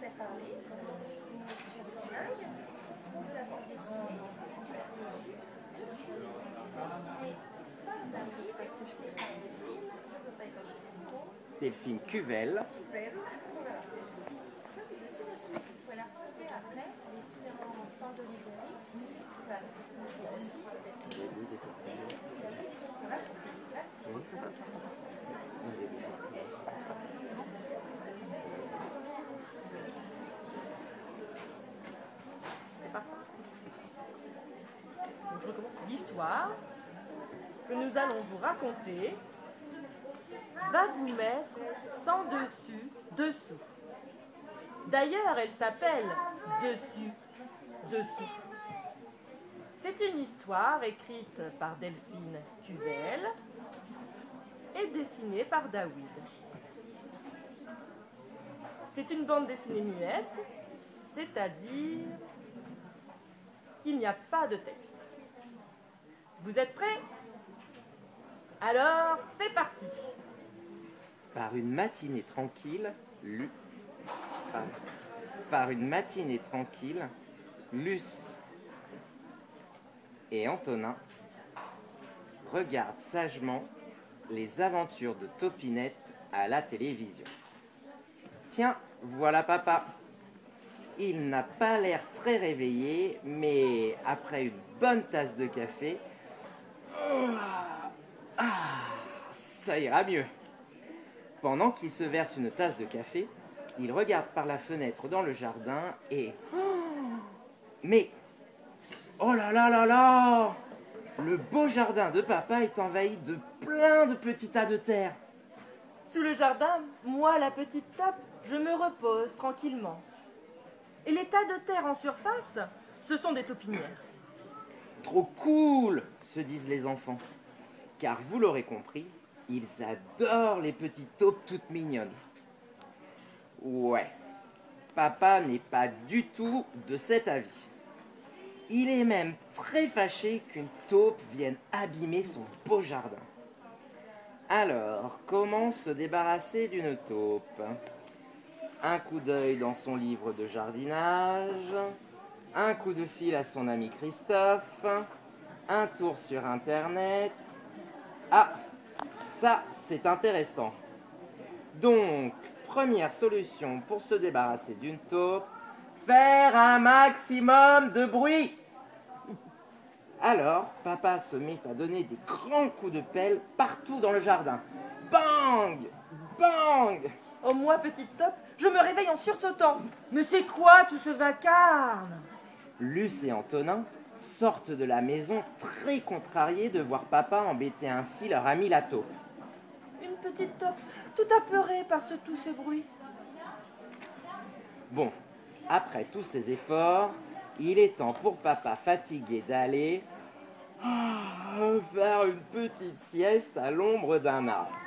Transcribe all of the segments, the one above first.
sais parler, tu es bilingue, de la bande dessinée, dessus, dessous, dessinée par David, et par Delphine, je ne peux pas écorcher les mots. Delphine Cuvel. Cuvel, voilà. Ça c'est dessus. Voilà, et après, les différents stands de librairie du festival. Et aussi, peut-être, David qui sera sur le festival si vous voulez participer. L'histoire que nous allons vous raconter va vous mettre sans dessus, dessous. D'ailleurs, elle s'appelle Dessus, dessous. C'est une histoire écrite par Delphine Cuvel et dessinée par David. C'est une bande dessinée muette, c'est-à-dire qu'il n'y a pas de texte. Vous êtes prêts? Alors, c'est parti. Par une matinée tranquille, Par une matinée tranquille, Luce et Antonin regardent sagement les aventures de Topinette à la télévision. Tiens, voilà papa. Il n'a pas l'air très réveillé, mais après une bonne tasse de café, ça ira mieux. Pendant qu'il se verse une tasse de café, il regarde par la fenêtre dans le jardin et... Mais... Oh là là là là! Le beau jardin de papa est envahi de plein de petits tas de terre. Sous le jardin, moi, la petite Top, je me repose tranquillement. Et les tas de terre en surface, ce sont des taupinières. Trop cool, se disent les enfants. Car vous l'aurez compris, ils adorent les petites taupes toutes mignonnes. Ouais, papa n'est pas du tout de cet avis. Il est même très fâché qu'une taupe vienne abîmer son beau jardin. Alors, comment se débarrasser d'une taupe? Un coup d'œil dans son livre de jardinage, un coup de fil à son ami Christophe, un tour sur Internet. Ah, ça c'est intéressant. Donc, première solution pour se débarrasser d'une taupe, faire un maximum de bruit. Alors, papa se met à donner des grands coups de pelle partout dans le jardin. Bang! Bang! Oh, moi, petite Top, je me réveille en sursautant. Mais c'est quoi tout ce vacarme? Luce et Antonin sortent de la maison très contrariés de voir papa embêter ainsi leur ami la taupe. Une petite Top, tout apeurée par tout ce bruit. Bon, après tous ces efforts, il est temps pour papa fatigué d'aller faire une petite sieste à l'ombre d'un arbre.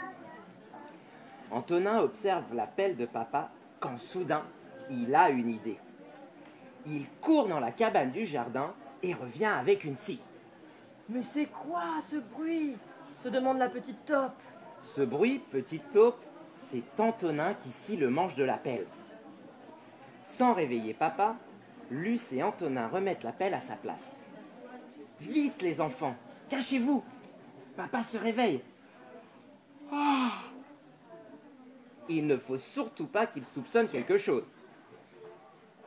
Antonin observe la pelle de papa quand soudain, il a une idée. Il court dans la cabane du jardin et revient avec une scie. Mais c'est quoi ce bruit? Se demande la petite Top. Ce bruit, petite taupe, c'est Antonin qui scie le manche de la pelle. Sans réveiller papa, Luce et Antonin remettent la pelle à sa place. Vite les enfants, cachez-vous. Papa se réveille. Il ne faut surtout pas qu'il soupçonne quelque chose.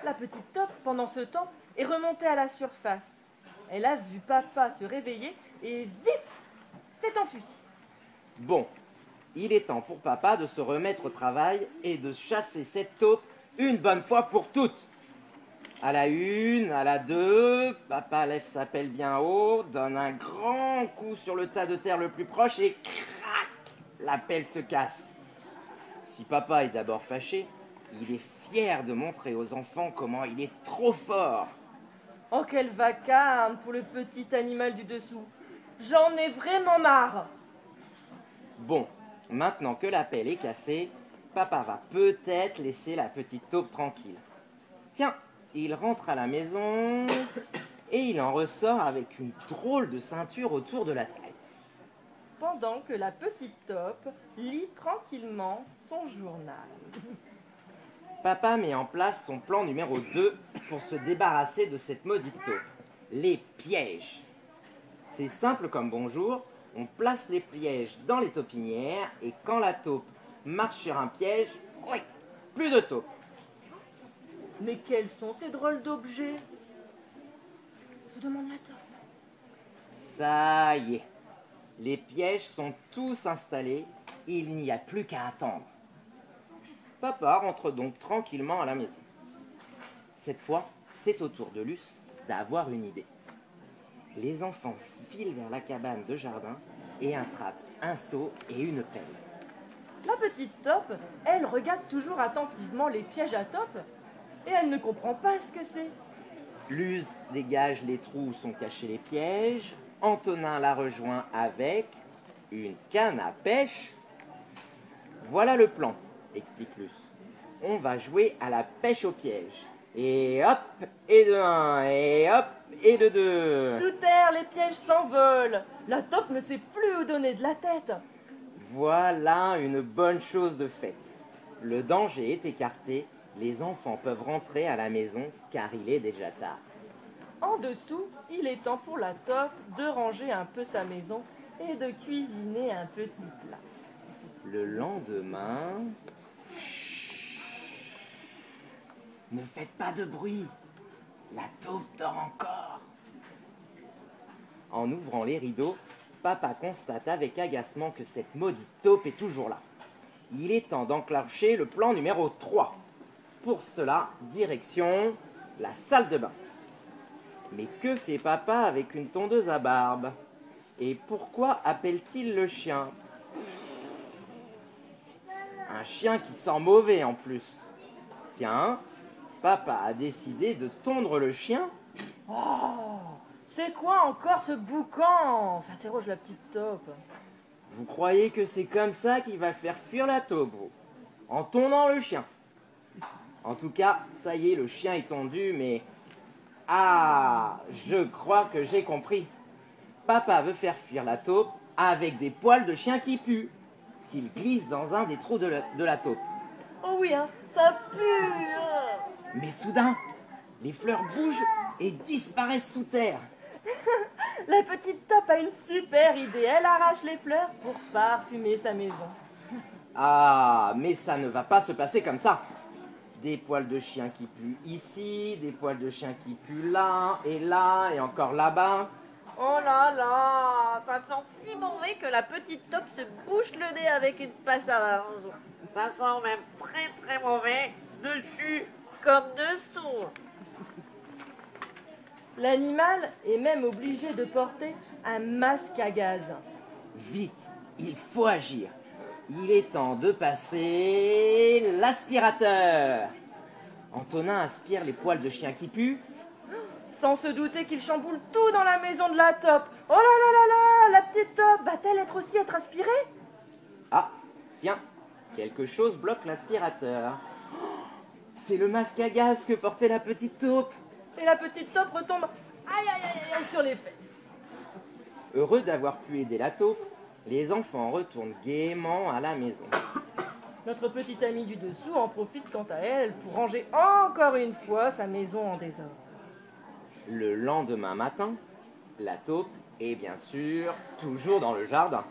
La petite Top, pendant ce temps, est remontée à la surface. Elle a vu papa se réveiller et vite s'est enfuie. Bon, il est temps pour papa de se remettre au travail et de chasser cette taupe une bonne fois pour toutes. À la une, à la deux, papa lève sa pelle bien haut, donne un grand coup sur le tas de terre le plus proche et crac, la pelle se casse. Si papa est d'abord fâché, il est fier de montrer aux enfants comment il est trop fort. Oh, quel vacarme pour le petit animal du dessous. J'en ai vraiment marre. Bon, maintenant que la pelle est cassée, papa va peut-être laisser la petite taupe tranquille. Tiens, il rentre à la maison et il en ressort avec une drôle de ceinture autour de la taille. Pendant que la petite Top lit tranquillement son journal. Papa met en place son plan numéro 2 pour se débarrasser de cette maudite taupe. Les pièges. C'est simple comme bonjour, on place les pièges dans les taupinières et quand la taupe marche sur un piège, oui, plus de taupe. Mais quels sont ces drôles d'objets? Je demande la taupe. Ça y est, les pièges sont tous installés, il n'y a plus qu'à attendre. Papa rentre donc tranquillement à la maison. Cette fois, c'est au tour de Luce d'avoir une idée. Les enfants filent vers la cabane de jardin et attrapent un seau et une pelle. La petite taupe, elle regarde toujours attentivement les pièges à taupe et elle ne comprend pas ce que c'est. Luce dégage les trous où sont cachés les pièges. Antonin la rejoint avec une canne à pêche. Voilà le plan, explique Luce. On va jouer à la pêche au piège. Et hop, et de 1, et hop, et de 2. Sous terre, les pièges s'envolent. La taupe ne sait plus où donner de la tête. Voilà une bonne chose de faite. Le danger est écarté, les enfants peuvent rentrer à la maison car il est déjà tard. En dessous, il est temps pour la taupe de ranger un peu sa maison et de cuisiner un petit plat. Le lendemain... Chut. Ne faites pas de bruit, la taupe dort encore. En ouvrant les rideaux, Papa constate avec agacement que cette maudite taupe est toujours là. Il est temps d'enclencher le plan numéro 3. Pour cela, direction la salle de bain. Mais que fait Papa avec une tondeuse à barbe? Et pourquoi appelle-t-il le chien? Un chien qui sent mauvais en plus. Tiens, Papa a décidé de tondre le chien. Oh, c'est quoi encore ce boucan? S'interroge la petite taupe. Vous croyez que c'est comme ça qu'il va faire fuir la taupe, vous? En tondant le chien. En tout cas, ça y est, le chien est tondu, mais... Ah, je crois que j'ai compris. Papa veut faire fuir la taupe avec des poils de chien qui puent, qu'il glisse dans un des trous de la taupe. Oh oui, hein, ça pue. Mais soudain, les fleurs bougent et disparaissent sous terre. La petite taupe a une super idée. Elle arrache les fleurs pour parfumer sa maison. Ah, mais ça ne va pas se passer comme ça. Des poils de chien qui puent ici, des poils de chien qui puent là, et encore là-bas. Oh là là, ça sent si mauvais que la petite taupe se bouche le nez avec une passe à linge. Ça sent même très très mauvais, dessus. Comme dessous. L'animal est même obligé de porter un masque à gaz. Vite, il faut agir. Il est temps de passer l'aspirateur. Antonin aspire les poils de chien qui puent. Sans se douter qu'il chamboule tout dans la maison de la taupe. Oh là là là là, la petite taupe va-t-elle être aspirée? Ah, tiens, quelque chose bloque l'aspirateur. C'est le masque à gaz que portait la petite taupe. Et la petite taupe retombe aïe aïe aïe aïe sur les fesses. Heureux d'avoir pu aider la taupe, les enfants retournent gaiement à la maison. Notre petite amie du dessous en profite quant à elle pour ranger encore une fois sa maison en désordre. Le lendemain matin, la taupe est bien sûr toujours dans le jardin.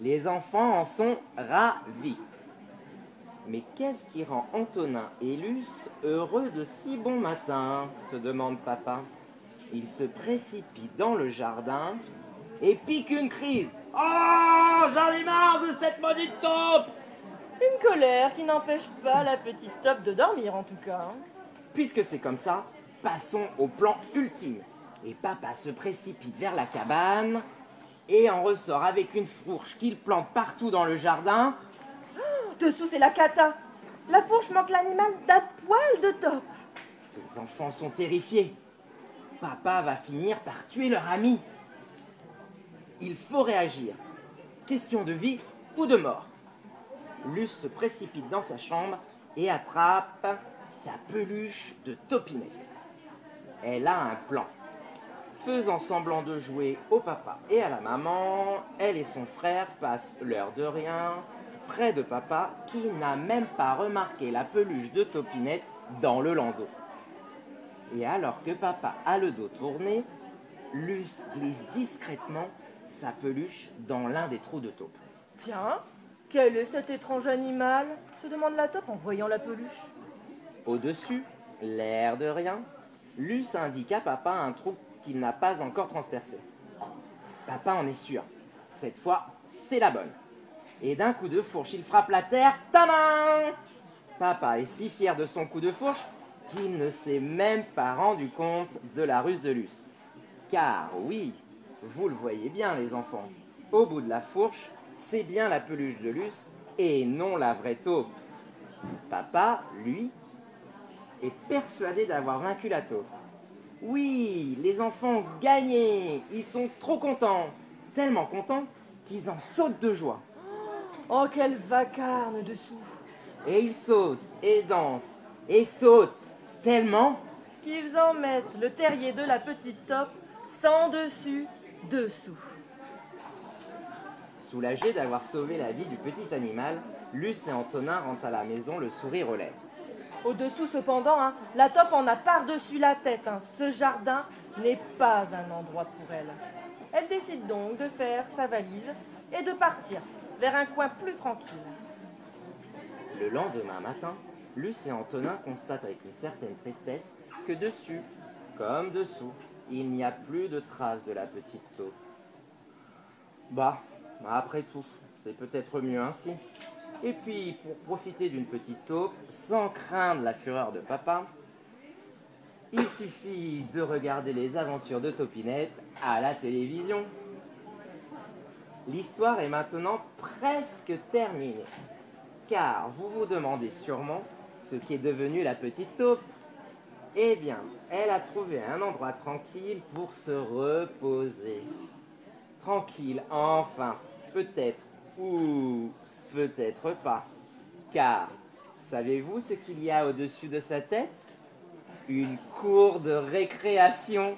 Les enfants en sont ravis. Mais qu'est-ce qui rend Antonin et Luce heureux de si bon matin, se demande papa. Il se précipite dans le jardin et pique une crise. Oh, j'en ai marre de cette maudite taupe! Une colère qui n'empêche pas la petite taupe de dormir en tout cas. Puisque c'est comme ça, passons au plan ultime. Et papa se précipite vers la cabane et en ressort avec une fourche qu'il plante partout dans le jardin. Dessous, c'est la cata. La fourche manque l'animal d'un poil de taupe. Les enfants sont terrifiés. Papa va finir par tuer leur ami. Il faut réagir. Question de vie ou de mort. Luce se précipite dans sa chambre et attrape sa peluche de taupinette. Elle a un plan. Faisant semblant de jouer au papa et à la maman, elle et son frère passent l'heure de rien, près de papa qui n'a même pas remarqué la peluche de Topinette dans le landau. Et alors que papa a le dos tourné, Luce glisse discrètement sa peluche dans l'un des trous de taupe. Tiens, quel est cet étrange animal se demande la taupe en voyant la peluche. Au-dessus, l'air de rien, Luce indique à papa un trou qu'il n'a pas encore transpercé. Papa en est sûr. Cette fois, c'est la bonne. Et d'un coup de fourche, il frappe la terre. Tadam! Papa est si fier de son coup de fourche qu'il ne s'est même pas rendu compte de la ruse de Luce. Car oui, vous le voyez bien les enfants, au bout de la fourche, c'est bien la peluche de Luce et non la vraie taupe. Papa, lui, est persuadé d'avoir vaincu la taupe. Oui, les enfants ont gagné, ils sont trop contents, tellement contents qu'ils en sautent de joie. Oh, quel vacarme dessous! Et ils sautent, et dansent, et sautent, tellement Qu'ils en mettent le terrier de la petite taupe sans dessus, dessous. Soulagés d'avoir sauvé la vie du petit animal, Luce et Antonin rentrent à la maison, le sourire aux lèvres. Au-dessous, cependant, la taupe en a par-dessus la tête. Ce jardin n'est pas un endroit pour elle. Elle décide donc de faire sa valise et de partir vers un coin plus tranquille. Le lendemain matin, Luce et Antonin constatent avec une certaine tristesse que dessus, comme dessous, il n'y a plus de traces de la petite taupe. Bah, après tout, c'est peut-être mieux ainsi. Et puis, pour profiter d'une petite taupe, sans craindre la fureur de papa, il suffit de regarder les aventures de Topinette à la télévision. L'histoire est maintenant presque terminée, car vous vous demandez sûrement ce qu'est devenue la petite taupe. Eh bien, elle a trouvé un endroit tranquille pour se reposer. Tranquille, enfin, peut-être, ou peut-être pas. Car, savez-vous ce qu'il y a au-dessus de sa tête? Une cour de récréation.